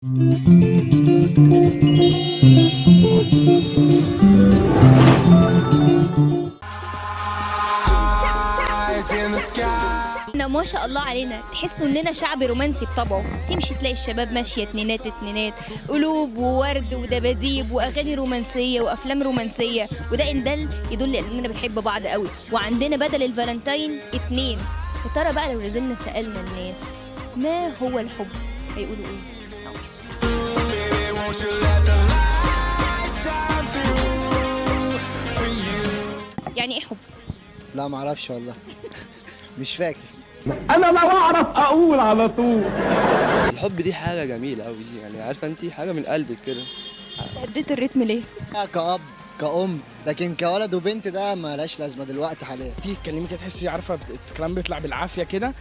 احنا ما شاء الله علينا تحسوا اننا شعب رومانسي بطبعه. تمشي تلاقي الشباب ماشيه اتنينات اتنينات، قلوب وورد ودباديب واغاني رومانسيه وافلام رومانسيه، وده ان دل يدل اننا بنحب بعض قوي. وعندنا بدل الفالنتاين اتنين. يا ترى بقى لو نزلنا سالنا الناس ما هو الحب هيقولوا ايه؟ يعني ايه حب؟ لا ما اعرفش والله. مش فاكر. انا لو اعرف اقول على طول. الحب دي حاجة جميلة أوي، يعني عارفة أنت حاجة من قلبك كده. اديت الريتم ليه؟ كأب كأم، لكن كولد وبنت ده ما لهاش لازمه دلوقتي حاليا. تيجي تكلمي كده تحسي عارفه الكلام بيطلع بالعافيه كده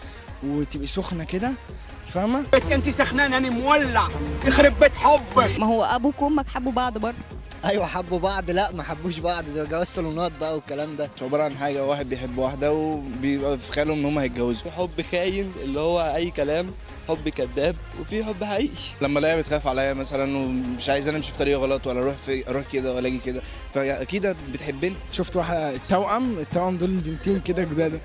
وتبقي سخنه كده، فاهمه؟ انت سخنان انا مولع يخرب بيت حبك. ما هو ابوك وامك حبوا بعض برضه. ايوه حبوا بعض، لا ما حبوش بعض، ده جواز صالونات بقى والكلام ده. مش عبارة عن حاجة، واحد بيحب واحدة وبيبقى في خياله إن هما هيتجوزوا. في حب خاين اللي هو أي كلام، حب كذاب، وفي حب حقيقي. لما الاقيها بتخاف عليا مثلا ومش عايزاني امشي في طريق غلط ولا اروح كده ولا اجي كده، فاكيد بتحبني. شفت واحده التوأم دول بنتين كده جداد،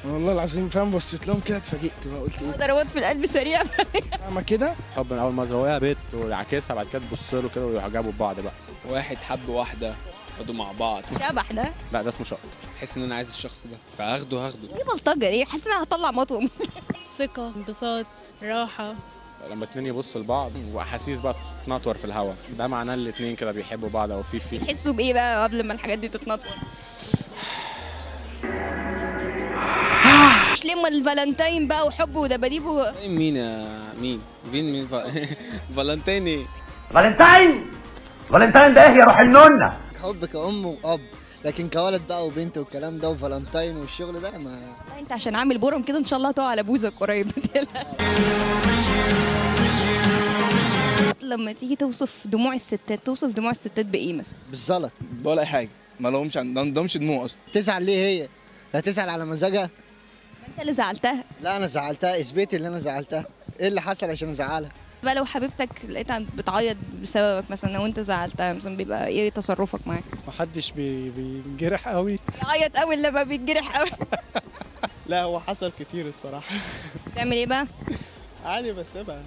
والله العظيم فاهم، بصيت لهم كده اتفاجئت بقى، قلت ايه ضربات في القلب سريع. فاهمه كده؟ حب من اول ما هو بيت ويعكسها، بعد كده تبص له كده ويعجبوا ببعض بقى. واحد حب واحده قعدوا مع بعض، شبح ده. لا ده اسمه شقط. احس ان انا عايز الشخص ده فاخده ايه بلطجه ايه؟ حاسه ان انا هطلع مطوم. ثقة، انبساط، راحة. لما اتنين يبصوا لبعض واحاسيس بقى تنطور في الهواء، ده معناه الاتنين كده بيحبوا بعض او في تحسوا بايه بقى قبل ما الحاجات دي تتنطط؟ مش لما الفالنتاين بقى وحب ودباديب مين يا مين فالنتين ايه؟ فالنتاين ده ايه يا روح النونه؟ حب كأم وأب، لكن كولد بقى وبنت والكلام ده وفالنتاين والشغل ده ما. انت عشان عامل بورم كده ان شاء الله هتقع على بوزك قريب. لما تيجي توصف دموع الستات، توصف دموع الستات بايه مثلا؟ بالزلط. ولا أي حاجة، ما لهمش دموع أصلا. تزعل ليه هي؟ لا تزعل على مزاجها. ما انت اللي زعلتها. لا انا زعلتها، اثبتي اللي انا زعلتها. ايه اللي حصل عشان ازعلها؟ بقى لو حبيبتك لقيتها بتعيط بسببك مثلا، لو انت زعلتها مثلا بيبقى ايه تصرفك معاك؟ محدش بينجرح قوي. يعيط قوي لما بيتجرح قوي. لا هو حصل كتير الصراحة. تعمل ايه بقى؟ عادي بسيبها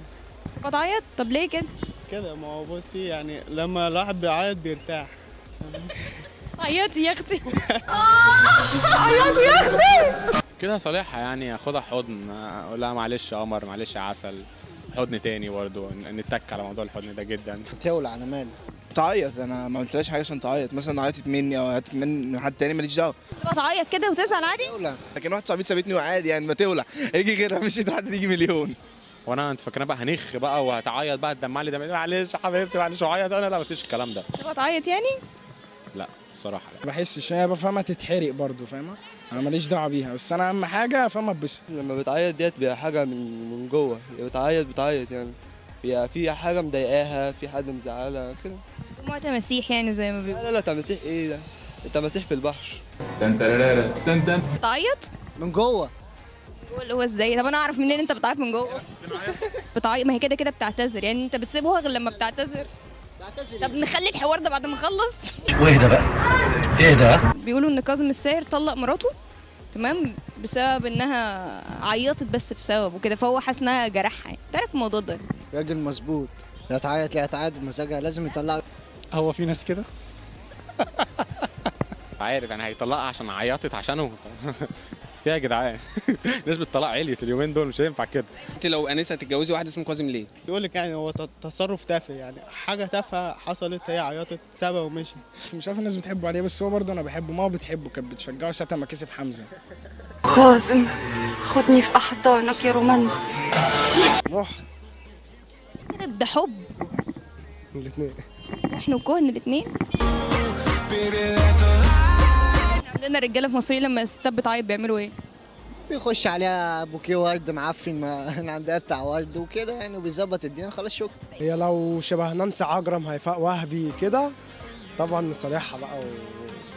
بتعيط؟ طب ليه كده؟ كده. ما هو بصي يعني لما الواحد بيعيط بيرتاح. عيطي يا اختي. عيطي يا اختي. كده صالحها، يعني اخدها حضن، اقول لها معلش يا قمر، معلش يا عسل، حضن تاني برضه، نتك على موضوع الحضن ده جدا. تولع انا مالي. تعيط، انا ما قلتلاش حاجة عشان تعيط، مثلا عيطت مني او عيطت من حد تاني ماليش دعوة. تعيط كده وتزعل عادي؟ تولع. لكن واحد صاحبتي سابتني وعادي، يعني ما تولع، يجي غيرها مشيت واحدة تيجي مليون. وانا انت فاكرها بقى هنخ بقى وهتعيط بقى تدمع لي دم، معلش يا حبيبتي معلش وعيط، انا لا مفيش الكلام ده. تعيط يعني؟ لا الصراحه لا. ما بحسش، انا بفهمها تتحرق برضه، فاهمه؟ انا ماليش دعوه بيها، بس انا اهم حاجه افهمها اتبسط. لما بتعيط ديت بيبقى حاجة من جوه، هي بتعيط يعني، هي في حاجة مضايقاها، في حد مزعلها كده. دموع تماسيح يعني زي ما بيقولوا. لا تماسيح ايه ده؟ التماسيح في البحر. بتعيط؟ من جوه. جوه اللي هو ازاي؟ طب انا اعرف منين انت بتعيط من جوه؟ بتعيط، ما هي كده كده بتعتذر، يعني انت بتسيبوها غير لما بتعتذر؟ طب نخلي الحوار ده بعد ما نخلص. واهدى بقى، اهدى بقى. بيقولوا ان كاظم الساهر طلق مراته تمام بسبب انها عيطت بس بسبب وكده، فهو حاسس انها جرحها. يعني تعرف الموضوع ده؟ راجل مظبوط، لا تعيط لا تعيط بمزاجها، لازم يطلع. هو في ناس كده؟ عارف يعني هيطلقها عشان عيطت عشانه. فيها يا جدعان. نسبة الطلاق عليت اليومين دول، مش هينفع كده. انت لو انسه هتتجوزي واحد اسمه كاظم ليه؟ يقول لك يعني هو تصرف تافه، يعني حاجة تافهة حصلت، هي عيطت سابها ومشي. مش عارف الناس بتحبه عليه، بس هو برضه انا بحبه، ما هو بتحبه، كانت بتشجعه ساعه ما كسب حمزه. كاظم، خدني في أحضانك يا رومانس. روح. كده ده حب. الاثنين. احنا وكهن الاثنين. عندنا رجاله في مصر لما الستات بتعيط بيعملوا ايه؟ بيخش عليها بوكيه ورد معفن ما عندها بتاع ورد وكده يعني، وبيظبط الدنيا خلاص شكرا. هي لو شبه نانسي عجرم هيفاء وهبي كده طبعا نصالحها بقى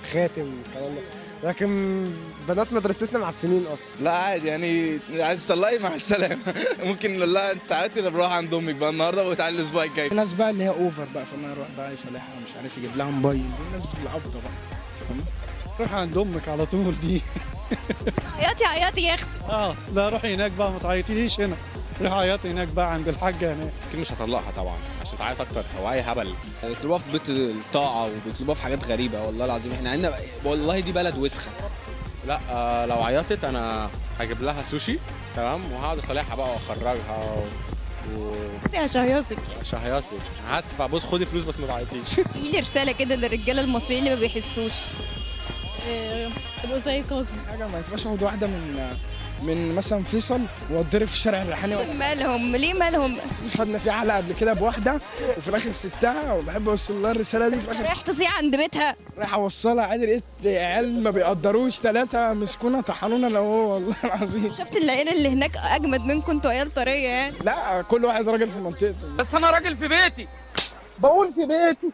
وخاتم الكلام ده، لكن بنات مدرستنا معفنين اصلا. لا عادي يعني، عايز تطلقي مع السلامه. ممكن نقول لها انت تعالي نروح عند امك بقى النهارده وتعالي الاسبوع الجاي. في ناس بقى اللي هي اوفر بقى، فانا اروح بقى يصالحها مش عارف يجيب لها موبايل، دي الناس بالعبطه بقى، فاهم؟ روح عند امك على طول دي. عياطي عياطي يا اختي. لا روحي هناك بقى، ما تعيطيليش هنا، روحي عياطي هناك بقى عند الحاجه هناك. اكيد مش هطلقها طبعا عشان تعيط اكتر، هو اي هبل. بيطلبوها في بيت الطاعه وبيطلبوها في حاجات غريبه، والله العظيم احنا عندنا والله دي بلد وسخه. لا لو عيطت انا هجيب لها سوشي تمام، وهقعد اصالحها بقى واخرجها يا شهياصك. شهياصي هدفع. بص خدي فلوس بس ما تعيطيش. في لي رساله كده للرجاله المصريين اللي ما بيحسوش. تبقوا زي كاظم. حاجه ما ينفعش اخد واحده من مثلا فيصل واتضرب في الشارع الريحاني. مالهم ليه مالهم؟ خدنا في حلقه قبل كده بواحده وفي الاخر سبتها، وبحب اوصل لها الرساله دي. في الاخر رايح تصيع عند بيتها. رايح اوصلها عادي، لقيت عيال ما بيقدروش 3 مسكونا طحنونا لو هو والله العظيم. شفت العيال اللي هناك اجمد منكم، انتوا عيال طريه يعني. لا كل واحد راجل في منطقته. بس انا راجل في بيتي. بقول في بيتي.